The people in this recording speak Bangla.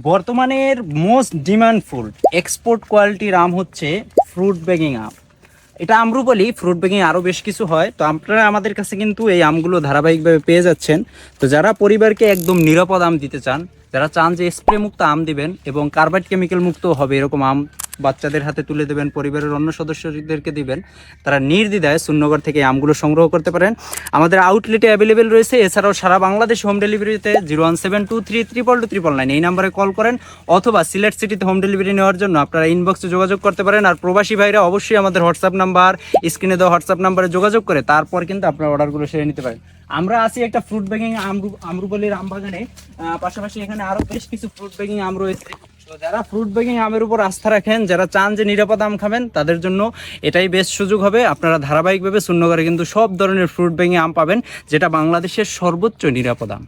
বর্তমানের মোস্ট ডিমান্ড ফ্রুট এক্সপোর্ট কোয়ালিটির আম হচ্ছে ফ্রুট বেগিং আম। এটা আম্রপালি, ফ্রুট বেগিং আরও বেশ কিছু হয়। তো আপনারা আমাদের কাছে কিন্তু এই আমগুলো ধারাবাহিকভাবে পেয়ে যাচ্ছেন। তো যারা পরিবারকে একদম নিরাপদ আম দিতে চান, যারা চান যে স্প্রে মুক্ত আম দিবেন এবং কার্বাইড কেমিক্যাল মুক্ত হবে এরকম আম বাচ্চাদের হাতে তুলে দেবেন, পরিবারের অন্য সদস্যদেরকে দিবেন, তারা নির্দ্বিধায় সুন্নগর থেকে আমগুলো সংগ্রহ করতে পারেন। আমাদের আউটলেটে অ্যাভেলেবেল রয়েছে। এছাড়াও সারা বাংলাদেশ হোম ডেলিভারিতে 017232299 এই নাম্বারে কল করেন, অথবা সিলেট সিটিতে হোম ডেলিভারি নেওয়ার জন্য আপনারা ইনবক্সে যোগাযোগ করতে পারেন। আর প্রবাসী ভাইরা অবশ্যই আমাদের হোয়াটসঅ্যাপ নাম্বার, স্ক্রিনে দেওয়া হোয়াটসঅ্যাপ নাম্বারে যোগাযোগ করে তারপর কিন্তু আপনার অর্ডারগুলো সেরে নিতে পারেন। আমরা আছি একটা ফ্রুট বেগিং আমরুপালির আম বাগানে, পাশাপাশি এখানে আরও বেশ কিছু ফ্রুট বেগিং আম রয়েছে। তো যারা ফ্রুট বেগিং আমের উপর আস্থা রাখেন, যারা চান যে নিরাপদ আম খাবেন, তাদের জন্য এটাই বেস্ট সুযোগ হবে। আপনারা ধারাবাহিকভাবে সুন্নগরে কিন্তু সব ধরনের ফ্রুট বেগিং আম পাবেন, যেটা বাংলাদেশের সর্বোচ্চ নিরাপদ আম।